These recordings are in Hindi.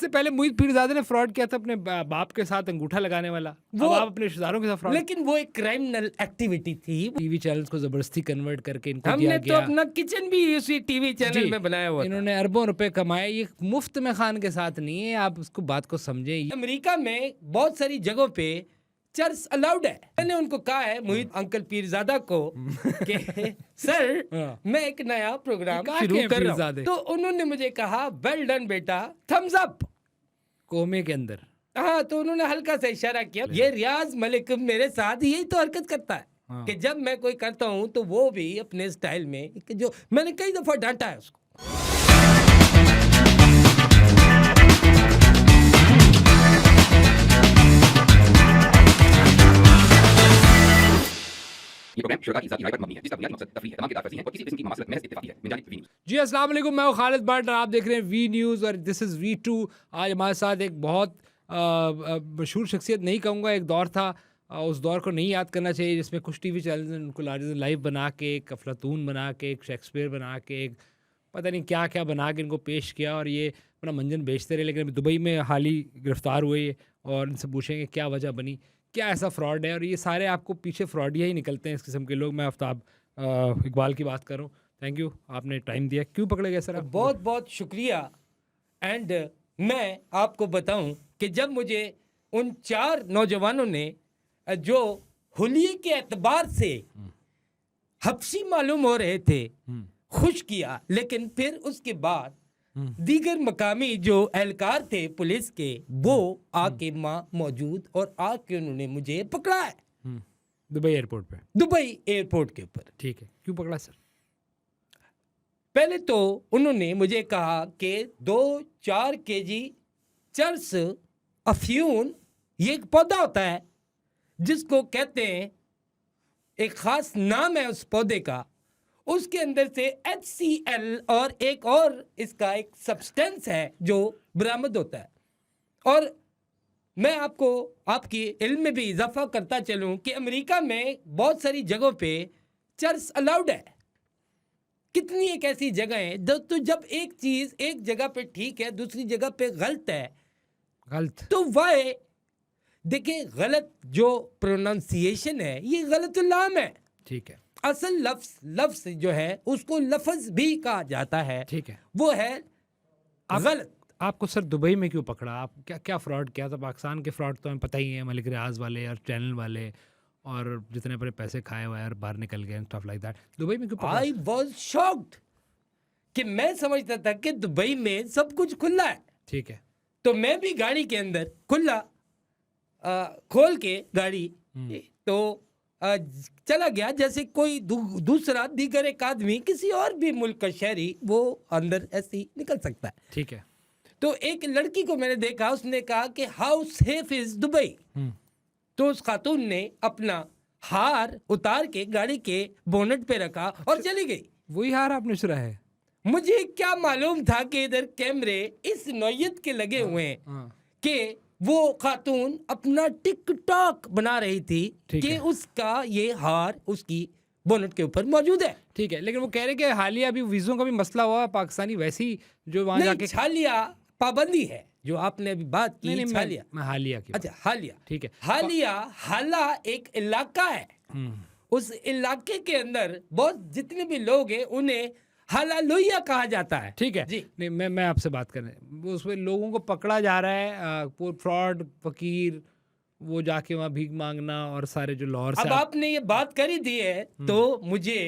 पहले मोहित पीरजादा ने फ्रॉड किया था अपने बाप के साथ अंगूठा लगाने वाला, वो आप अपने रिश्तेदारों के साथ फ्रॉड। लेकिन वो एक क्रिमिनल एक्टिविटी थी। टीवी चैनल्स को जबरदस्ती कन्वर्ट करके इनको हमने दिया तो गया। अपना किचन भी उसी टीवी चैनल में बनाया हुआ था। इन्होंने अरबों रुपए कमाए, ये मुफ्त में खान के साथ नहीं है, आप उसको बात को समझे। अमेरिका में बहुत सारी जगहों पे चर्च अलाउड है। मैंने उनको कहा है मोहित अंकल पीरजादा को कि सर मैं एक नया प्रोग्राम शुरू कर रहा हूं। तो उन्होंने मुझे कहा वेल डन बेटा, थम्स अप कोमे के अंदर। हाँ, तो उन्होंने हल्का सा इशारा किया। ये रियाज मलिक मेरे साथ यही तो हरकत करता है कि जब मैं कोई करता हूं तो वो भी अपने स्टाइल में, जो मैंने कई दफा डांटा है उसको। ये प्रोग्राम शुरा की ज़ाती राय पर मबनी है, जिसका बुनियादी मकसद तफरीह है, तमाम किताब फर्जी हैं और किसी किस्म की ममासलत महज इत्तेफाकी है। मिन जानिब वी न्यूज़। जी अस्सलाम वालेकुम, मैं हूं खालिद भट्ट और आप देख रहे हैं वी न्यूज़ और दिस इज़ वी2। आज हमारे साथ एक बहुत मशहूर शख्सियत नहीं कहूँगा, एक दौर था, उस दौर को नहीं याद करना चाहिए जिसमें कुछ टीवी चैनल ने उनको लार्जर देन लाइफ बना के, एक अफलातून बना के, एक शेक्सपियर बना के, एक पता नहीं क्या क्या बना के इनको पेश किया और ये अपना मंजन बेचते रहे। लेकिन अभी दुबई में हाल ही गिरफ्तार हुए और इनसे पूछेंगे क्या वजह बनी, क्या ऐसा फ्रॉड है, और ये सारे आपको पीछे फ्रॉडिया ही निकलते हैं इस किस्म के लोग। मैं आफ्ताब इकबाल की बात कर रहा हूँ। थैंक यू, आपने टाइम दिया। क्यों पकड़े गए सर आप? बहुत बहुत शुक्रिया। एंड मैं आपको बताऊं कि जब मुझे उन 4 नौजवानों ने जो हुलिये के एतबार से हब्शी मालूम हो रहे थे खुश किया, लेकिन फिर उसके बाद दीगर मकामी जो एहलकार थे पुलिस के, वो आके मौजूद और आके उन्होंने मुझे पकड़ा है दुबई एयरपोर्ट पे। दुबई एयरपोर्ट के ऊपर। ठीक है, क्यों पकड़ा सर? पहले तो उन्होंने मुझे कहा कि 2-4 केजी चर्स अफ्यून, ये एक पौधा होता है जिसको कहते हैं, एक खास नाम है उस पौधे का, उसके अंदर से HCl और एक और इसका एक सब्सटेंस है जो बरामद होता है। और मैं आपको आपकी इल्म में भी इजाफा करता चलूं कि अमेरिका में बहुत सारी जगहों पे चर्च अलाउड है। कितनी एक ऐसी जगह है तो जब एक चीज एक जगह पे ठीक है, दूसरी जगह पे गलत है, तो वाह देखिए, गलत जो प्रोनाउंसिएशन है ये गलतुल्लाम है। ठीक है, असल लफ्ज जो है उसको लफ्ज भी कहा जाता है। ठीक है, वो है गलत। आपको सर दुबई में क्यों पकड़ा? आप क्या क्या फ्रॉड किया था? पाकिस्तान के फ्रॉड तो हमें पता ही है, मलिक रियाज वाले और चैनल वाले और जितने बड़े पैसे खाए हुए और बाहर निकल गए, स्टफ लाइक दैट। दुबई में क्यों पकड़ा? आई वाज शॉक्ड कि मैं समझता था कि दुबई में सब कुछ खुला है। ठीक है, तो मैं भी गाड़ी के अंदर खुला खोल के गाड़ी तो चला गया जैसे कोई दूसरा दीगर एक आदमी किसी और भी मुल्क का शहरी वो अंदर ऐसे ही निकल सकता है। ठीक है, तो एक लड़की को मैंने देखा, उसने कहा कि हाउ सेफ इज दुबई। तो उस खातून ने अपना हार उतार के गाड़ी के बोनट पे रखा और चली गई। वही हार आपने चुरा है? मुझे क्या मालूम था कि इधर कैमरे इस नौयत के लगे हुए हैं कि वो खातून अपना टिकटॉक बना रही थी कि उसका ये हार उसकी बोनट के ऊपर मौजूद है। ठीक है, लेकिन वो कह रहे कि हालिया अभी वीज़ों का भी मसला हुआ, पाकिस्तानी वैसी जो वहाँ जाके हालिया पाबंदी है जो आपने अभी बात की। हालिया, मैं हालिया की। अच्छा, हालिया, ठीक है। हाला एक इलाका है। उस इलाके के अंदर बहुत जितने भी लोग हैं उन्हें हालालुया कहा जाता है। ठीक है जी। नहीं, मैं आपसे बात कर रहा हूँ, उसमें लोगों को पकड़ा जा रहा है, फ्रॉड फकीर, वो जाके वहाँ भीख मांगना और सारे जो लाहौर से। अब आपने ये बात कर ही दी है तो मुझे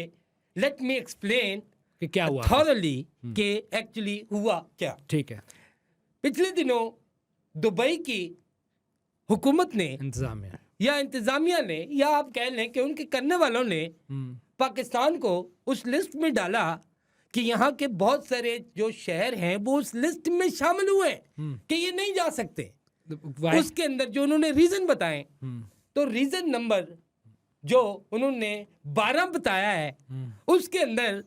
लेट मी एक्सप्लेन कि क्या हुआ थॉरली कि एक्चुअली हुआ क्या। ठीक है, पिछले दिनों दुबई की हुकूमत ने, इंतजामिया ने, या आप कह लें कि उनके करने वालों ने पाकिस्तान को उस लिस्ट में डाला कि यहाँ के बहुत सारे जो शहर हैं वो उस लिस्ट में शामिल हुए कि ये नहीं जा सकते। उसके अंदर जो उन्होंने रीजन बताए, तो रीजन नंबर जो उन्होंने 12 बताया है उसके अंदर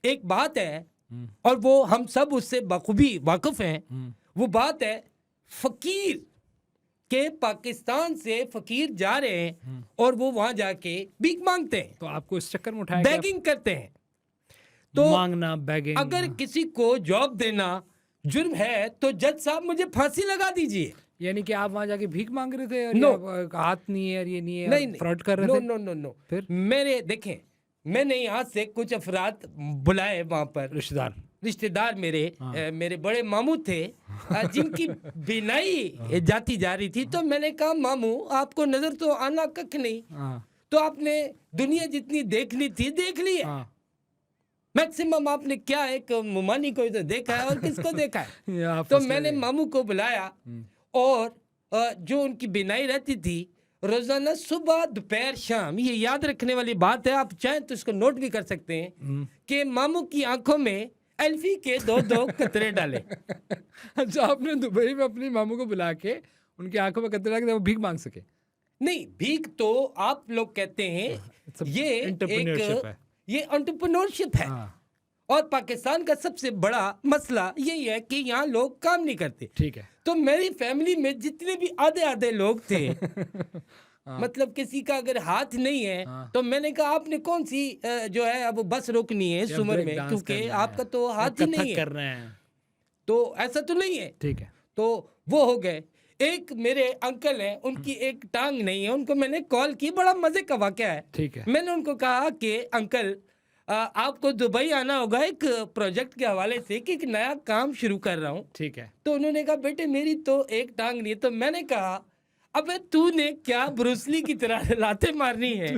एक बात है और वो हम सब उससे बखूबी वाकिफ हैं। वो बात है फकीर के, पाकिस्तान से फकीर जा रहे हैं और वो वहां जाके भीख मांगते हैं। तो आपको इस चक्कर में उठाया, बैगिंग करते हैं। तो मांगना, बैगिंग, अगर किसी को जॉब देना जुर्म है तो जज साहब मुझे फांसी लगा दीजिए। यानी कि आप वहां जाके भीख मांग रहे थे और No. ये हाथ नहीं है और ये नहीं है नहीं और फ्रॉड कर रहे नो थे? नो नो नो फिर? मेरे देखें, मैंने यहाँ से कुछ अफराद बुलाए वहां पर, रिश्तेदार मेरे, मेरे बड़े मामू थे, जिनकी बिनाई जाती जा रही थी। तो मैंने कहा मामू आपको नजर तो आना कख नहीं, हाँ, तो आपने दुनिया जितनी देखनी थी देख ली है। हाँ। मैक्सिमम आपने क्या एक मुमानी को तो देखा है और किसको देखा है। ये आप तो फंस मैंने गए। मामू को बुलाया और जो उनकी बिनाई रहती थी रोजाना सुबह दोपहर शाम, ये याद रखने वाली बात है, आप चाहें तो इसको नोट भी कर सकते हैं कि मामू की आंखों में एल्फी के 2-2 कतरे डाले। अच्छा, आपने दुबई में अपनी मामू को बुला के उनकी आंखों में कतरा के वो भीख मांग सके? नहीं, भीख तो आप लोग कहते हैं, It's a ये entrepreneurship है। ये एंटरप्रेन्योरशिप है। हाँ, और पाकिस्तान का सबसे बड़ा मसला यही है कि यहाँ लोग काम नहीं करते। ठीक है। तो मेरी फैमिली में जितने भी आधे लोग थे, मतलब किसी का अगर हाथ नहीं है, तो मैंने कहा आपने कौन सी जो है अब बस रोकनी है इस उम्र ब्रेक में, डांस क्योंकि करना है, आपका तो हाथ ही कथक नहीं है, कर रहे हैं। तो ऐसा तो नहीं है। ठीक है। तो वो हो गए। एक मेरे अंकल हैं, उनकी एक टांग नहीं है, उनको मैंने कॉल की, बड़ा मजे का वाकया है। ठीक है। मैंने उनको कहा कि अंकल आपको दुबई आना होगा एक प्रोजेक्ट के हवाले से कि एक नया काम शुरू कर रहा हूँ। ठीक है। तो उन्होंने कहा बेटे मेरी तो एक टांग नहीं है। तो मैंने कहा अबे तूने क्या ब्रूसली की तरह लाते मारनी है,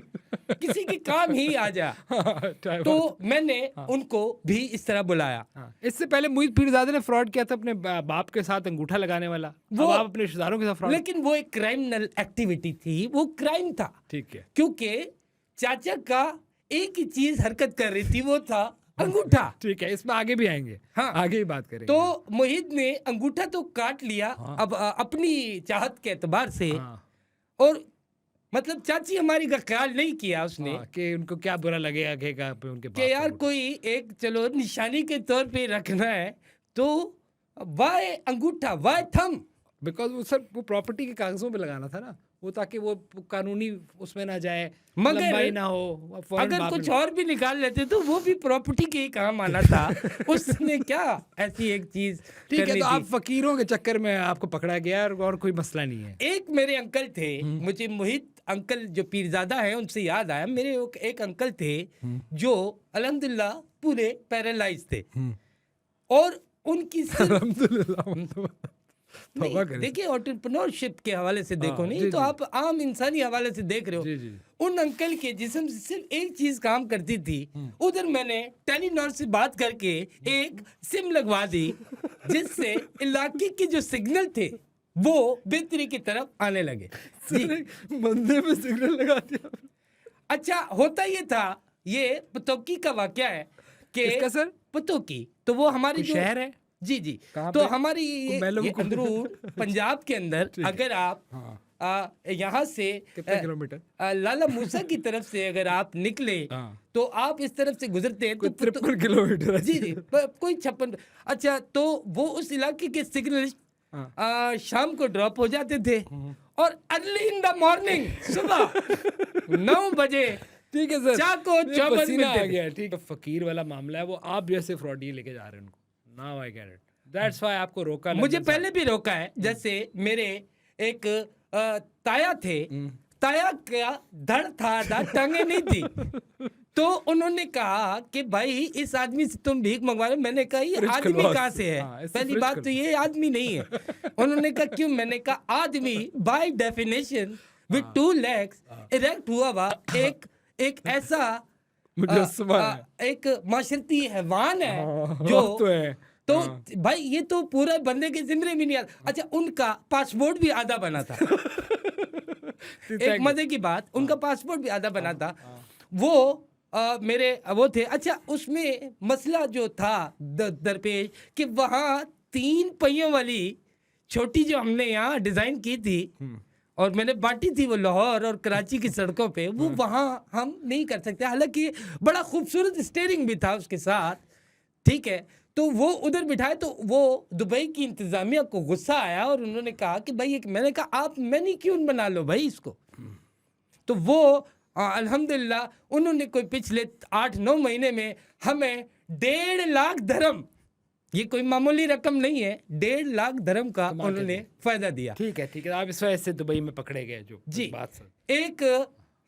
किसी के काम ही आ जा। तो मैंने उनको भी इस तरह बुलाया। इससे पहले मोहित पीरजादे ने फ्रॉड किया था अपने बाप के साथ, अंगूठा लगाने वाला। वो अब आप अपने रिश्तेदारों के साथ फ्रॉड। लेकिन वो एक क्राइमिनल एक्टिविटी थी, वो क्राइम था। ठीक है। क्योंकि चाचा का एक ही चीज हरकत कर रही थी, वो था अंगूठा। ठीक है, इसमें आगे भी आएंगे। हाँ, आगे ही बात करेंगे। तो मोहित ने अंगूठा तो काट लिया। अब अपनी चाहत के एतबार से, और मतलब चाची हमारी का ख्याल नहीं किया उसने कि उनको क्या बुरा लगेगा कि उनके कि यार कोई एक चलो निशानी के तौर पे रखना है, तो वाई अंगूठा, वाई थंब, बिकॉज वो सर वो प्रॉपर्टी के कागजों पे लगाना था ना, वो ताकि वो कानूनी उसमें ना जाए, मगर लंबाई ना हो। अगर कुछ और भी निकाल लेते तो वो भी प्रॉपर्टी के ही काम आना था। उसने क्या ऐसी एक चीज ठीक है। करनी तो थी। आप फकीरों के चक्कर में आपको पकड़ा गया और कोई मसला नहीं है। एक मेरे अंकल थे, मुझे मोहित अंकल जो पीरजादा हैं उनसे याद आया, मेरे एक अंकल थे जो अल्हम्दुलिल्लाह पूरे पैरालाइज थे, और उनकी देखिए एंटरप्रेन्योरशिप के हवाले से देखो, नहीं तो आप आम इंसानी हवाले से देख रहे हो। जी, जी। उन अंकल के जिस्म से सिर्फ एक चीज काम करती थी। उधर मैंने टेलीनॉर से बात करके एक सिम लगवा दी, जिससे इलाके के जो सिग्नल थे वो बेहतरी की तरफ आने लगे। जी, बंदे में सिग्नल लगा दिया। अच्छा, होता ये था, ये पतौकी का वाकया है कि किसका सर? पतौकी तो वो हमारी कोई जो शहर है? जी जी, कहाँ तो पे? हमारी मैलम ये को- अंदरूर पंजाब के अंदर अगर आप यहाँ से कितने किलोमीटर? लाला मूसा की तरफ से अगर आप निकले, तो आप इस तरफ से गुजरते हैं तो 53 किलोमीटर है। जी जी, कोई 56। अच्छा, तो वो उस इलाके के सिग्नलिस्ट शाम को ड्रॉप हो जाते थे, और अर्ली इन द मॉर्निंग, सुबह 9 बजे ठीक है सर, चाको ये चौबन पसीना मिलते आ थे। गया। ठीक है, फकीर वाला मामला है वो, आप जैसे फ्रॉडी लेके जा रहे हैं उनको। Now I get it, that's why आपको रोका। मुझे पहले भी रोका है। जैसे मेरे एक ताया थे, ताया का धड़ था, टांगे नहीं थी। तो उन्होंने कहा कि भाई इस आदमी से तुम भीख मंगवा रहे हो। मैंने कहा ये आदमी कहाँ से है? पहली बात तो ये आदमी नहीं है। उन्होंने कहा क्यों? मैंने कहा आदमी by definition with 2 legs erect हुआ हुआ एक ऐसा एक माशरती हैवान है जो तो है। तो भाई ये तो पूरा बंदे के जिम्मे भी नहीं आता। अच्छा, उनका पासपोर्ट भी आधा बना था। एक मजे की बात, उनका पासपोर्ट भी आधा बना था। वो मेरे वो थे। अच्छा, उसमें मसला जो था दरपेश कि वहाँ 3 पहियों वाली छोटी जो हमने यहाँ डिजाइन की थी और मैंने बांटी थी वो लाहौर और कराची की सड़कों पे, वो वहाँ हम नहीं कर सकते। हालांकि बड़ा खूबसूरत स्टीयरिंग भी था उसके साथ, ठीक है। तो वो उधर बिठाए, तो वो दुबई की इंतजामिया को गुस्सा आया और उन्होंने कहा कि भाई एक, मैंने कहा आप मैनीक्यूर बना लो भाई इसको। तो वो अल्हम्दुलिल्लाह उन्होंने कोई पिछले 8-9 महीने में हमें 1.5 लाख धर्म ये कोई मामूली रकम नहीं है, 1.5 लाख dirham का कमाल के उन्होंने फायदा दिया। ठीक है आप इस वजह से दुबई में पकड़े गए जो जी। बात सर एक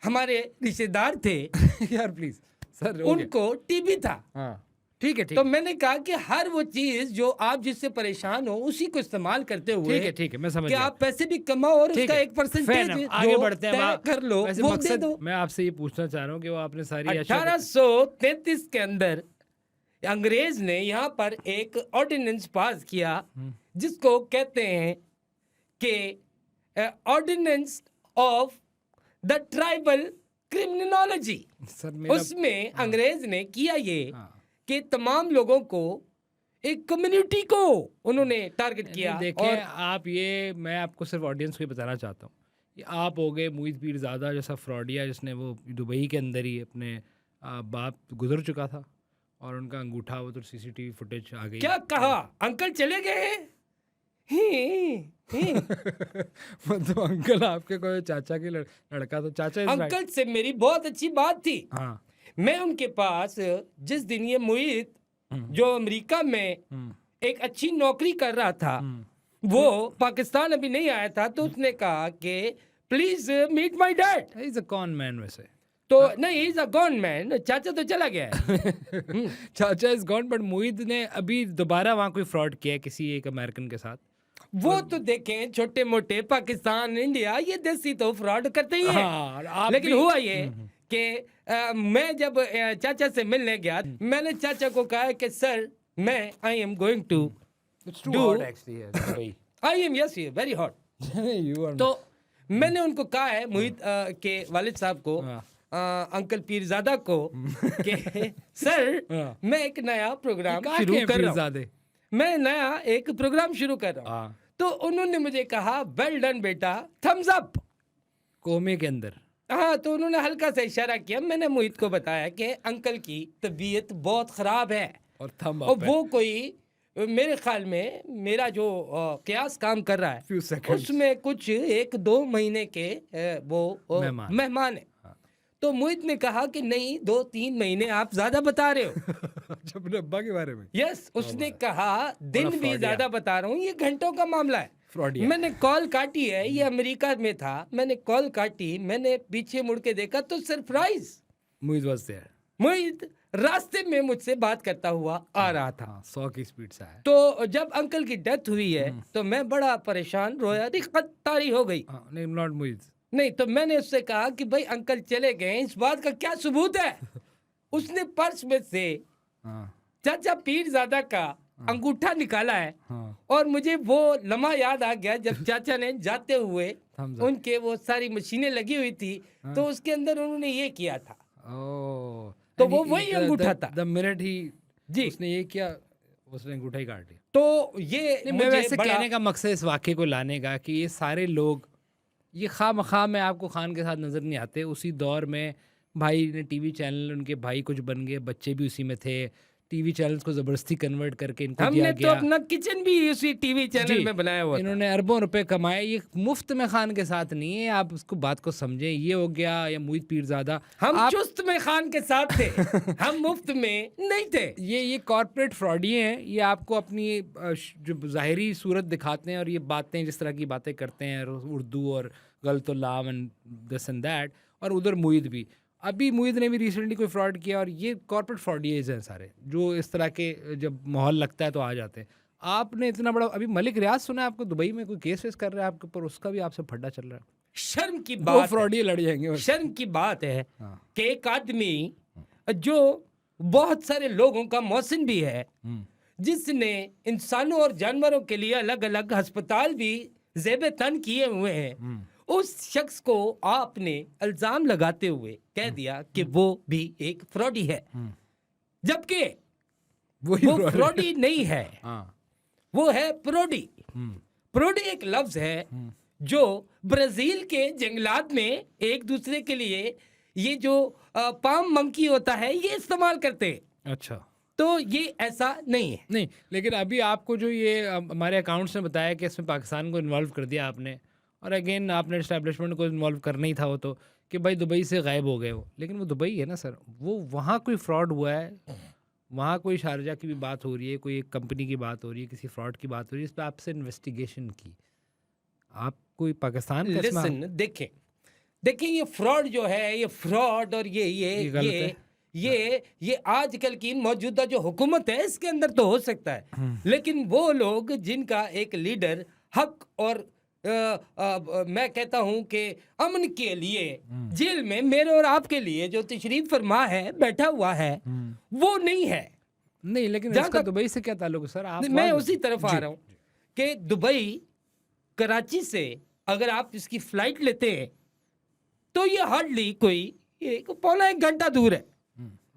हमारे रिश्तेदार थे, यार प्लीज सर हो गया। उनको टीबी था। हाँ ठीक है तो मैंने कहा कि हर वो चीज जो आप जिससे परेशान हो उसी को इस्तेमाल करते हुए ठीक है मैं समझ कि गया। आप पैसे भी कमाओ और ठीक उसका है, 1% fair enough, आगे बढ़ते हैं कर लो, वैसे वो दे मकसद दो। मैं आपसे ये पूछना चाह रहा हूँ कि वो आपने सारी 1833 के अंदर अंग्रेज ने यहाँ पर एक ऑर्डिनेंस पास किया जिसको कहते हैं कि ordinance of the tribal criminology. Sir मेरा उसमें अंग्रेज ने किया ये हाँ। कि तमाम लोगों को, एक कम्युनिटी को उन्होंने टारगेट किया। देखें और आप ये मैं आपको सिर्फ ऑडियंस को ही बताना चाहता हूँ कि आप हो गए मुईद पीरज़ादा जैसा फ्रॉडिया जिसने वो दुबई के अंदर ही अपने बाप गुजर चुका था और उनका अंगूठा वो तो सीसीटीवी फुटेज आ गई। क्या कहा, अंकल चले गए? मतलब अंकल आपके कोई चाचा की लड़का तो चाचा is right। अंकल से मेरी बहुत अच्छी बात थी। हाँ मैं उनके पास जिस दिन ये मुईद जो अमेरिका में एक अच्छी नौकरी कर रहा था, वो पाकिस्तान अभी नहीं आया था, तो उसने कहा कि please meet my dad. Is a con man वैसे तो नहीं, इज अ गॉन मैन, चाचा तो चला गया है। चाचा इज गॉन बट मुईद ने अभी दोबारा वहाँ कोई फ्रॉड किया है किसी एक अमेरिकन के साथ। वो तो देखें छोटे मोटे पाकिस्तान इंडिया ये देसी तो फ्रॉड करते ही हाँ, हैं। आप लेकिन भी- हुआ ये कि मैं जब चाचा से मिलने गया, मैंने चाचा को कहा कि सर मैं I am going to I am yes very hot. तो मैंने उनको कहा है मुहित के वालिद साहब को, अंकल पीरजादा को कि सर मैं एक नया प्रोग्राम शुरू कर रहा हूँ, मैं नया एक प्रोग्राम शुरू कर रहा हूँ। तो उन्होंने मुझे कहा वेल डन बेटा, थम्स अप कोमे के अंदर। हाँ, तो उन्होंने हल्का सा इशारा किया। मैंने मोहित को बताया कि अंकल की तबीयत बहुत खराब है और थम और वो कोई मेरे ख्याल में मेरा जो कयास काम कर रहा Few है seconds। उसमें कुछ 1-2 महीने के वो मेहमान है। तो मोहित ने कहा कि नहीं, 2-3 महीने आप ज्यादा बता रहे हो। अपने अब्बा के बारे में यस, उसने कहा दिन भी ज्यादा बता रहा हूँ, ये घंटों का मामला है। फ्रॉडिया। मैंने कॉल काटी है, ये अमेरिका में था, मैंने कॉल काटी, मैंने पीछे मुड़ के देखा तो सरप्राइज मुईद वाज देयर। मोहित रास्ते में मुझसे बात करता हुआ आ रहा था। 100 की स्पीड से आया। तो जब अंकल की डेथ हुई है तो मैं बड़ा परेशान, रोया, दिक्कत तारी हो गई। नहीं नॉट मुईद। नहीं, तो मैंने उससे कहा कि भाई अंकल चले गए, इस बात का क्या सबूत है? उसने पर्स में से चाचा पीरजादा का अंगूठा निकाला है और मुझे वो लम्हा याद आ गया जब चाचा ने जाते हुए उनके वो सारी मशीनें लगी हुई थी तो उसके अंदर उन्होंने ये किया था। तो वो वही अंगूठा था। द मिनट ही जी उसने ये किया, उसने अंगूठा ही काट लिया। तो ये मैं वैसे कहने का मकसद इस वाक्य को लाने का कि ये सारे लोग ये खामखा में आपको खान के साथ नजर नहीं आते। उसी दौर में भाई ने टीवी चैनल, उनके भाई कुछ बन गए, बच्चे भी उसी में थे, टीवी चैनल्स को जबरदस्ती कन्वर्ट करके इनको हमने दिया तो गया। अपना किचन भी उसी टीवी चैनल में बनाया हुआ था। इन्होंने अरबों रुपए कमाए। ये मुफ्त में खान के साथ नहीं है, आप उसको बात को समझें। ये हो गया या मुईद पीरजादा, हम चुस्त में खान के साथ थे, हम मुफ्त में नहीं थे। ये कॉर्पोरेट फ्रॉडिये हैं। ये आपको अपनी जो ज़ाहिरी सूरत दिखाते हैं और ये बातें जिस तरह की बातें करते हैं उर्दू और गलत लाम एंड दिस एंड दैट, और उधर मुईद भी, अभी मुईद ने भी रिसेंटली कोई फ्रॉड किया। और ये कॉर्पोरेट फ्रॉडियर्स हैं सारे, जो इस तरह के जब माहौल लगता है तो आ जाते हैं। आपने इतना बड़ा, अभी मलिक रियाज सुना है आपको दुबई में कोई केस वेस कर रहा है आपके ऊपर, उसका भी आपसे फड्डा चल रहा है। शर्म की दो बात, फ्रॉडिये लड़ जाएंगे। शर्म की बात है कि एक आदमी जो बहुत सारे लोगों का मौसिन भी है, जिसने इंसानों और जानवरों के लिए अलग अलग अस्पताल भी ज़ेबे तन किए हुए हैं, उस शख्स को आपने इल्जाम लगाते हुए कह दिया कि वो भी एक फ्रॉडी है, जबकि वो फ्रॉडी नहीं है। वो है प्रोडी। प्रोडी एक लफ्ज है जो ब्राजील के जंगलात में एक दूसरे के लिए ये जो पाम मंकी होता है ये इस्तेमाल करते हैं। अच्छा, तो ये ऐसा नहीं है। नहीं, लेकिन अभी आपको जो ये हमारे अकाउंट्स ने बताया कि इसमें पाकिस्तान को इन्वॉल्व कर दिया आपने, और अगेन आपने इस्टेब्लिशमेंट को इन्वॉल्व करना ही था वो, तो कि भाई दुबई से गायब हो गए वो, लेकिन वो दुबई है ना सर, वो वहाँ कोई फ्रॉड हुआ है, वहाँ कोई शारजा की भी बात हो रही है, कोई एक कंपनी की बात हो रही है, किसी फ्रॉड की बात हो रही है, इस पर आपसे इन्वेस्टिगेशन की, आप कोई पाकिस्तान का इसमें लिसन, देखें ये फ्रॉड जो है, ये फ्रॉड और ये गलत है। ये आजकल की मौजूदा जो हुकूमत है इसके अंदर तो हो सकता है, लेकिन वो लोग जिनका एक लीडर हक और मैं कहता हूं कि अमन के लिए जेल में मेरे और आपके लिए जो तशरीफ फरमा है, बैठा हुआ है, वो नहीं है। नहीं, लेकिन जहाँ इसका तक- दुबई से क्या ताल्लुक है सर? आप मैं वहाँ- उसी तरफ आ जी, रहा हूं कि दुबई कराची से अगर आप इसकी फ्लाइट लेते हैं तो ये हार्डली कोई 1.25 घंटा दूर है।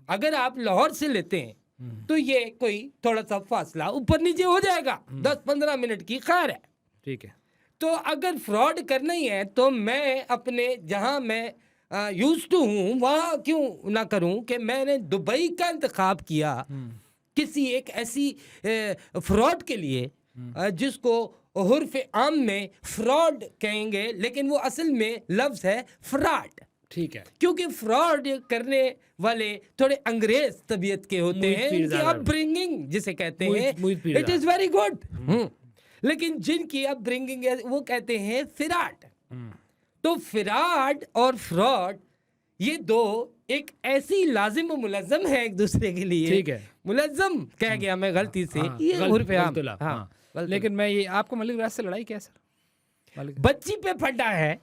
अगर आप लाहौर से लेते हैं तो ये कोई थोड़ा सा फासला ऊपर नीचे हो जाएगा, 10-15 मिनट की खैर है। ठीक है। तो अगर फ्रॉड करना ही है तो मैं अपने जहां मैं यूज्ड टू हूं वहां क्यों ना करूं कि मैंने दुबई का इंतखाब किया किसी एक ऐसी फ्रॉड के लिए जिसको हुर्फ आम में फ्रॉड कहेंगे, लेकिन वो असल में लफ्ज है फ्रॉड। ठीक है। क्योंकि फ्रॉड करने वाले थोड़े अंग्रेज तबीयत के होते मुहित हैं, पीरजादा। इनकी अपब्रिंगिंग जिसे कहते मुहित हैं it Pirzada. Is very good, लेकिन जिनकी अपब्रिंगिंग है वो कहते हैं फिराट। तो फिराट और फ्रॉड ये दो एक ऐसी लाजिम और मुलज़्ज़म है एक दूसरे के लिए। ठीक है। मुलज़्ज़म कह गया मैं गलती से, हाँ, ये गलत- उर्फ आम। गलत लाभ, हाँ, हाँ। गलत लेकिन मैं ये आपको मलिक राज से लड़ाई क्या है सर? मलिक बच्ची पे फटा है,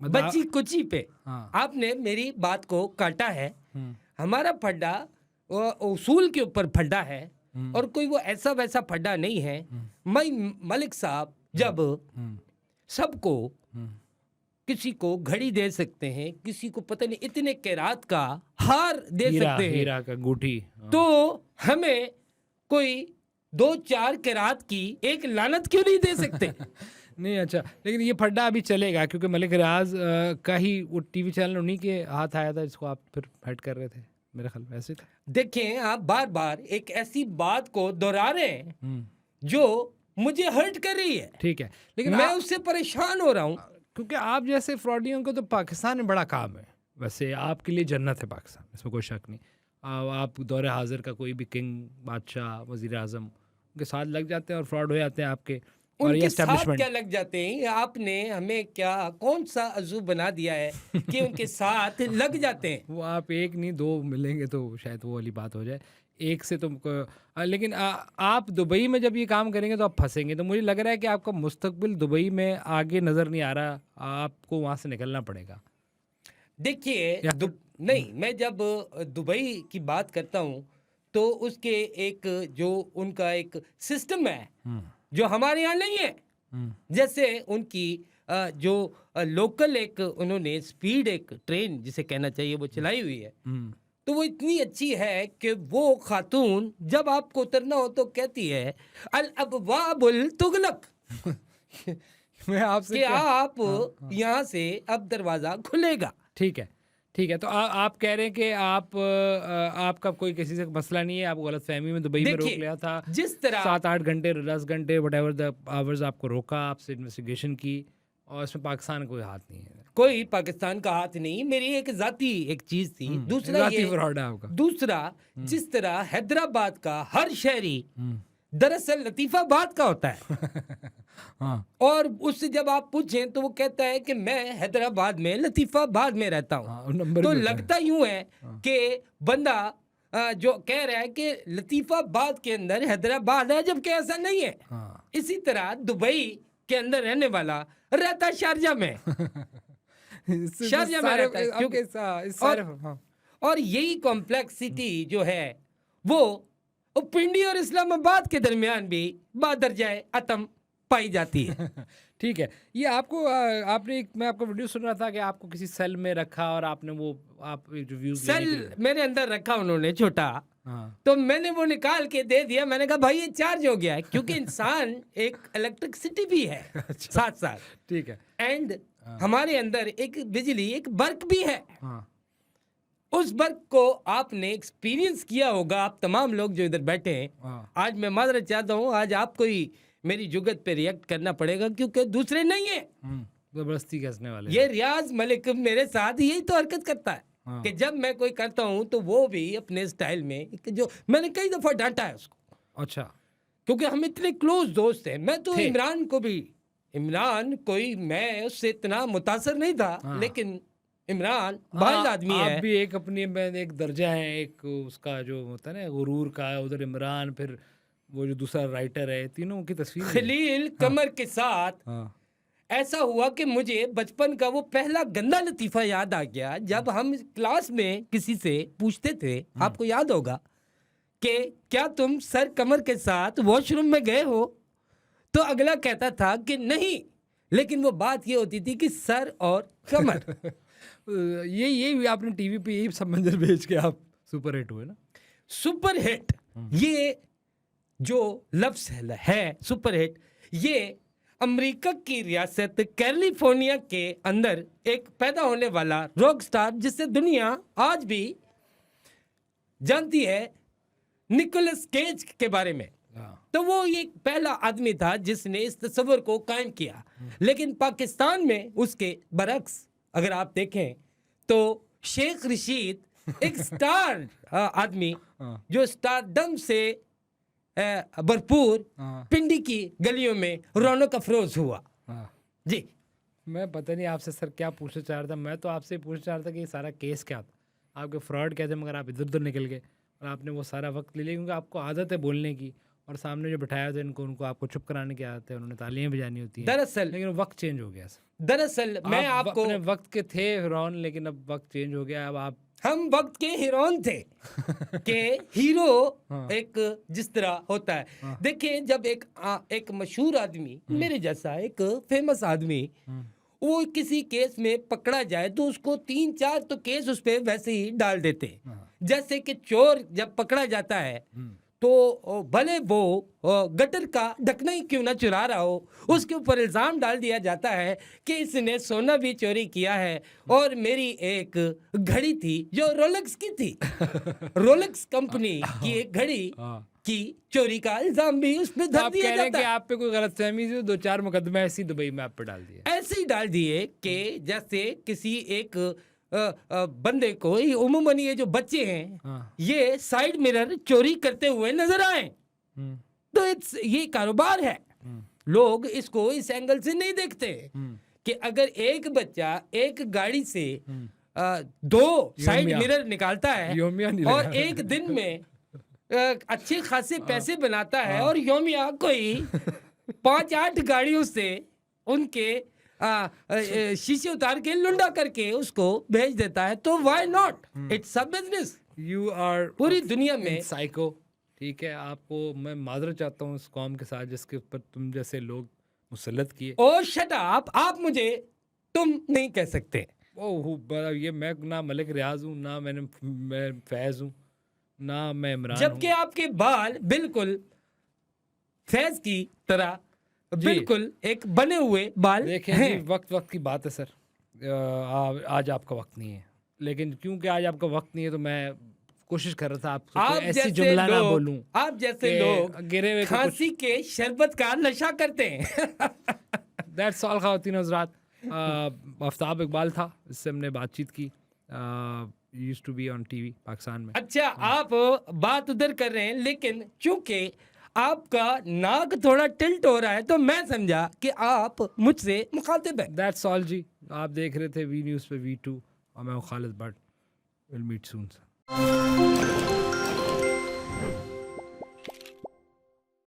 मतलब बच्ची कुची पे हाँ। आपने मेरी बात को काटा है। हम्म, हमारा फड्डा वो उसूल के ऊपर फड्डा है और कोई वो ऐसा वैसा फड्डा नहीं है। मैं मलिक साहब जब सबको किसी को घड़ी दे सकते हैं, किसी को पता नहीं इतने कैरात का हार दे हीरा सकते हैं, हीरा का अंगूठी, हाँ। तो हमें कोई 2-4 कैरात की एक लानत क्यों नहीं दे सकते? नहीं, अच्छा, लेकिन ये फड्डा अभी चलेगा क्योंकि मलिक रियाज का ही वो टीवी चैनल उन्हीं के हाथ आया था जिसको आप फिर हेड कर रहे थे, मेरे ख्याल में ऐसे था। देखें, आप बार बार एक ऐसी बात को दोहरा रहे हैं जो मुझे हर्ट कर रही है, ठीक है, लेकिन मैं उससे परेशान हो रहा हूँ। क्योंकि आप जैसे फ्रॉडियों को तो पाकिस्तान में बड़ा काम है, वैसे आपके लिए जन्नत है पाकिस्तान, इसमें कोई शक नहीं। आप दौरे हाजिर का कोई भी किंग, बादशाह, वजीर आजम उनके साथ लग जाते हैं और फ्रॉड हो जाते हैं आपके, और ये उनके साथ एस्टेब्लिशमेंट। क्या लग जाते हैं? आपने हमें क्या कौन सा अजूब बना दिया है कि उनके साथ लग जाते हैं? वो आप एक नहीं दो मिलेंगे तो शायद वो वाली बात हो जाए, एक से तुमको। लेकिन आप दुबई में जब ये काम करेंगे तो आप फंसेंगे, तो मुझे लग रहा है कि आपका मुस्तकबिल दुबई में आगे नज़र नहीं आ रहा, आपको वहाँ से निकलना पड़ेगा। देखिए या नहीं, मैं जब दुबई की बात करता हूँ तो उसके एक जो उनका एक सिस्टम है जो हमारे यहाँ नहीं है। जैसे उनकी जो लोकल एक उन्होंने स्पीड एक ट्रेन जिसे कहना चाहिए वो चलाई हुई है, तो वो इतनी अच्छी है कि वो खातून जब आपको उतरना हो तो कहती है अल अबवाबुल तुगलक, मैं आपसे कि आप यहाँ से अब दरवाजा खुलेगा। ठीक है, ठीक है, तो आप कह रहे हैं कि आपका कोई किसी से मसला नहीं है, आपको गलतफहमी में दुबई में रोक देखिए, लिया था, जिस तरह 7-8 घंटे 10 घंटे व्हाटएवर द आवर्स आपको रोका, आपसे इन्वेस्टिगेशन की, और इसमें पाकिस्तान का कोई हाथ नहीं है। कोई पाकिस्तान का हाथ नहीं, मेरी एक जाती एक चीज थी। दूसरा जाती ये फ्रॉड है आपका। दूसरा जिस तरह हैदराबाद का हर शहरी दरअसल लतीफाबाद का होता है हाँ, और उससे जब आप पूछें तो वो कहता है कि मैं हैदराबाद में लतीफाबाद में रहता हाँ, हूँ। नंबर तो भी होता है। लगता यूं है कि बंदा जो कह रहा है कि लतीफाबाद के अंदर हैदराबाद है, जबकि ऐसा नहीं है। हाँ। इसी तरह दुबई के अंदर रहने वाला रहता शारजा में। शारजा में रहता है, क्योंकि और यही कॉम्प्लेक्सिटी जो है वो पिंडी और इस्लामाबाद के दरमियान भी बादरजाए अतम पाई जाती है। ठीक है, ये आपको मैं आपका वीडियो सुन रहा था कि आपको किसी सेल में रखा और आपने वो आप रिव्यूज सेल मेरे अंदर रखा उन्होंने छोटा, हाँ, तो मैंने वो निकाल के दे दिया। मैंने कहा भाई ये चार्ज हो गया है, क्योंकि इंसान एक इलेक्ट्रिसिटी भी है साथ साथ, ठीक है, एंड हमारे अंदर एक बिजली एक बर्क भी है। हाँ, उस बर्क को आपने एक्सपीरियंस किया होगा, आप तमाम लोग जो इधर बैठे हैं। हाँ। आज मैं माजरत चाहता हूँ, आज आपको ही मेरी जुगत पे रिएक्ट करना पड़ेगा क्योंकि दूसरे नहीं है। जबरदस्ती कसने वाले। ये रियाज मलिक मेरे साथ यही तो हरकत करता है। हाँ। कि जब मैं कोई करता हूं तो वो भी अपने स्टाइल में, जो मैंने कई दफा डांटा है उसको, अच्छा क्योंकि हम इतने क्लोज दोस्त हैं। मैं तो थे। इमरान को भी, इमरान कोई, मैं उससे इतना मुतासर नहीं था, हाँ। लेकिन इमरान बाहर आदमी आप है। भी एक अपनी में एक दर्जा है, एक उसका जो होता है ना गुरूर का, उधर इमरान, फिर वो जो दूसरा राइटर है, तीनों की तस्वीर है। खलील कमर के साथ हाँ ऐसा हुआ कि मुझे बचपन का वो पहला गंदा लतीफ़ा याद आ गया, जब हम क्लास में किसी से पूछते थे, आपको याद होगा, कि क्या तुम सर कमर के साथ वॉशरूम में गए हो, तो अगला कहता था कि नहीं, लेकिन वो बात ये होती थी कि सर और कमर। ये भी आपने टीवी पे यही सब मंजर भेज के आप सुपर हिट हुए ना। सुपर हिट, ये जो लफ्ज है सुपर हिट, ये अमेरिका की रियासत कैलिफोर्निया के अंदर एक पैदा होने वाला रॉक स्टार, जिससे दुनिया आज भी जानती है, निकोलस केज के बारे में। हाँ तो वो ये पहला आदमी था जिसने इस तस्वर को कायम किया। लेकिन पाकिस्तान में उसके बरक्स अगर आप देखें तो शेख रशीद एक स्टार आदमी, हाँ। जो स्टारडम से भरपूर हाँ। पिंडी की गलियों में रौनक अफरोज हुआ। हाँ जी, मैं पता नहीं आपसे सर क्या पूछना चाह रहा था। मैं तो आपसे पूछना चाह रहा था कि ये सारा केस क्या था, आपके फ्रॉड क्या थे, मगर आप इधर उधर निकल गए और आपने वो सारा वक्त ले लिया, क्योंकि आपको आदत है बोलने की, और सामने जो बिठाया था इनको, उनको आपको चुप कराने की आदत है, उन्होंने तालियां बजानी होती हैं। दरअसल लेकिन वक्त चेंज हो गया सर। दरअसल मैं आप आपको, अपने वक्त के थे रॉन, लेकिन अब वक्त चेंज हो गया। अब आप हम वक्त के हीरोन थे कि हीरो हाँ। एक जिस तरह होता है। हाँ। देखिए, जब एक मशहूर आदमी, मेरे जैसा एक फेमस आदमी, वो किसी केस में पकड़ा जाए तो उसको 3-4 तो केस उस पे वैसे ही डाल देते हैं। हाँ। जैसे कि चोर जब पकड़ा जाता है तो भले वो गटर का ढकना ही क्यों ना चुरा रहा हो, उसके ऊपर इल्जाम डाल दिया जाता है कि इसने सोना भी चोरी किया है। और मेरी एक घड़ी थी जो रोलेक्स की थी, रोलेक्स कंपनी की एक घड़ी हाँ। की चोरी का इल्जाम भी उस पे धर आप दिया कह रहे हैं जाता कि है। आप पे कोई गलतफहमी थी, 2-4 मुकदमे ऐसी दुबई में आप पे डाल दिए। ऐसे ही डाल दिए कि जैसे किसी एक बंदे को, उमूमन ये जो बच्चे हैं, हाँ। ये साइड मिरर चोरी करते हुए नजर आए, तो ये कारोबार है। लोग इसको इस एंगल से नहीं देखते कि अगर एक बच्चा एक गाड़ी से 2 साइड योमिया। मिरर निकालता है योमिया नहीं और लगा। एक दिन में अच्छे खासे पैसे बनाता है, और योमिया कोई 5-8 गाड़ियों से उनके शीशे उतार के लुंडा करके उसको भेज देता है, तो why not, it's a business. You are पूरी दुनिया में साइको। ठीक है, आपको मैं माजरत चाहता हूँ उस कौम के साथ जिसके ऊपर तुम जैसे लोग मुसल्लत किए। ओ शट अप, आप मुझे तुम नहीं कह सकते। ओह, ये मैं ना मलिक रियाज हूँ, ना मैं फैज हूँ, ना मैं इमरान जबकि हूँ। आपके बाल बिल्कुल फैज की तरह, जी। बिल्कुल एक बने हुए बाल देखें हैं। जी, वक्त की बात है सर। आज आपका वक्त नहीं है, लेकिन क्योंकि आज आपका वक्त नहीं है तो मैं कोशिश कर रहा था आपसे कोई आप ऐसी जैसे जुमला ना लोग, बोलूं आप जैसे कि लोग गिरे हुए को कुछ। खांसी के शरबत का नशा करते हैं। दैट्स ऑल खातिन हज़रात। आफ्ताब इकबाल था, इससे हमने बातचीत की। Used to be on TV Pakistan में। अच्छा, आप बात उधर कर रहे हैं, लेकिन चूंकि आपका नाक थोड़ा टिल्ट हो रहा है तो मैं समझा कि आप मुझसे मुखातिब हैं। दैट्स ऑल जी। आप देख रहे थे वी न्यूज़ पे V2 और मैं हूं Khalid Bhatt. Will meet soon sir.